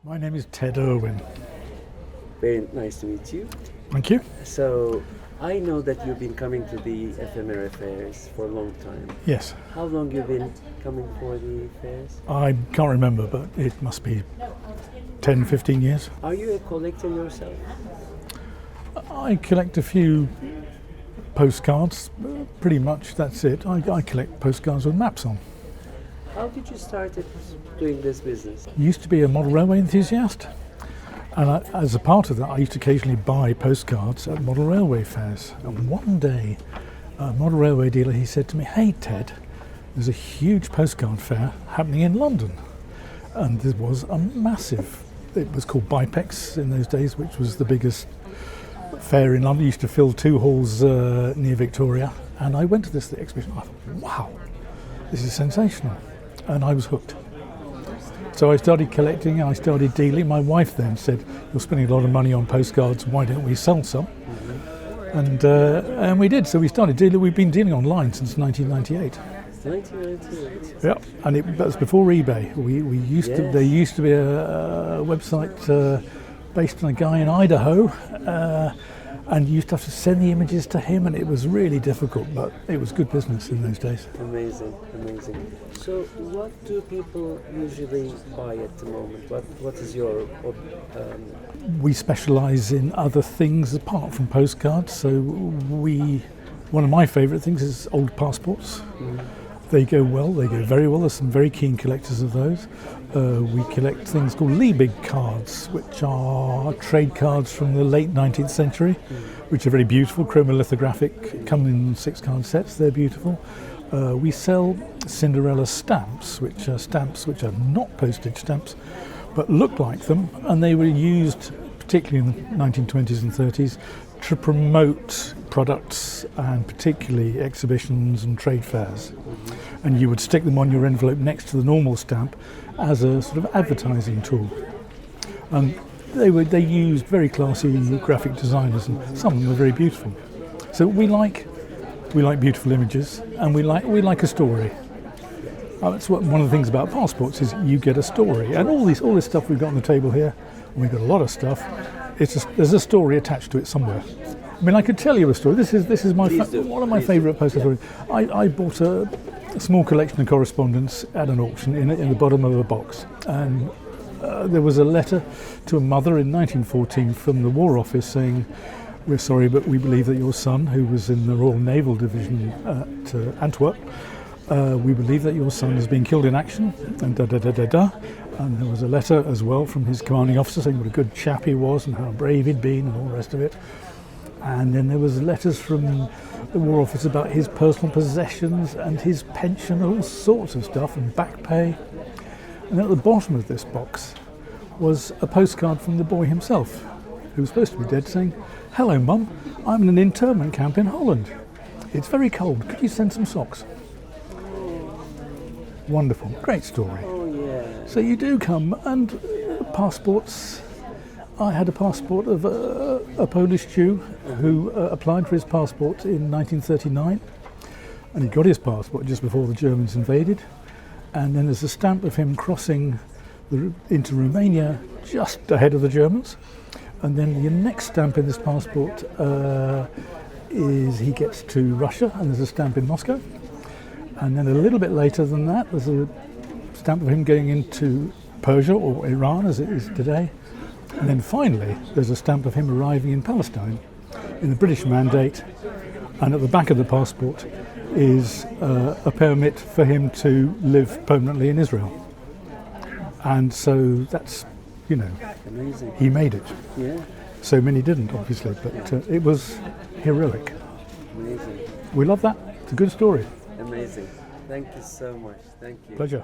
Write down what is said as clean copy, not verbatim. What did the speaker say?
My name is Ted Irwin. Very nice to meet you. Thank you. So, I know that you've been coming to the Ephemera fairs for a long time. Yes. How long you been coming for the fairs? I can't remember, but it must be 10, 15 years. Are you a collector yourself? I collect a few postcards, pretty much that's it. I collect postcards with maps on. How did you start doing this business? Used to be a model railway enthusiast, and as a part of that I used to occasionally buy postcards at model railway fairs. And one day a model railway dealer, he said to me, "Hey Ted, there's a huge postcard fair happening in London." And there was a massive, it was called Bipex in those days, which was the biggest fair in London. It used to fill two halls near Victoria. And I went to this exhibition. I thought, wow, this is sensational. And I was hooked. So I started collecting, I started dealing. My wife then said, "You're spending a lot of money on postcards, why don't we sell some?" And we did. So we started dealing. We've been dealing online since 1998. 1998. Yeah, and that was before eBay. There used to be a website based on a guy in Idaho, and you used to have to send the images to him, and it was really difficult, but it was good business in those days. Amazing, amazing. So, what do people usually buy at the moment? What is your? We specialise in other things apart from postcards. So one of my favourite things is old passports. They go well, they go very well. There's some very keen collectors of those. We collect things called Liebig cards, which are trade cards from the late 19th century, which are very beautiful, chromolithographic, come in 6-card sets, they're beautiful. We sell Cinderella stamps which are not postage stamps, but look like them, and they were used, particularly in the 1920s and 30s, to promote products and particularly exhibitions and trade fairs. And you would stick them on your envelope next to the normal stamp as a sort of advertising tool. And they used very classy graphic designers, and some of them are very beautiful. So we like beautiful images, and we like a story. That's one of the things about passports is you get a story, and all this stuff we've got on the table here, and we've got a lot of stuff. There's a story attached to it somewhere. I mean, I could tell you a story. This is one of my favourite postal stories. I bought a small collection of correspondence at an auction in the bottom of a box, and there was a letter to a mother in 1914 from the War Office saying, "We're sorry, but we believe that your son, who was in the Royal Naval Division at Antwerp, we believe that your son has been killed in action," and da-da-da-da-da. And there was a letter as well from his commanding officer saying what a good chap he was and how brave he'd been and all the rest of it. And then there was letters from the War Office about his personal possessions and his pension, all sorts of stuff, and back pay. And at the bottom of this box was a postcard from the boy himself, who was supposed to be dead, saying, "Hello Mum, I'm in an internment camp in Holland. It's very cold, could you send some socks?" Wonderful, great story. Oh yeah. So you do come, and passports. I had a passport of a Polish Jew who applied for his passport in 1939, and he got his passport just before the Germans invaded. And then there's a stamp of him crossing into Romania just ahead of the Germans. And then the next stamp in this passport is he gets to Russia, and there's a stamp in Moscow. And then a little bit later than that, there's a stamp of him going into Persia, or Iran as it is today. And then finally, there's a stamp of him arriving in Palestine in the British Mandate. And at the back of the passport is a permit for him to live permanently in Israel. And so that's, Amazing. he made it. Yeah. So many didn't, obviously, but it was heroic. Amazing. We love that. It's a good story. Amazing. Thank you so much. Thank you. Pleasure.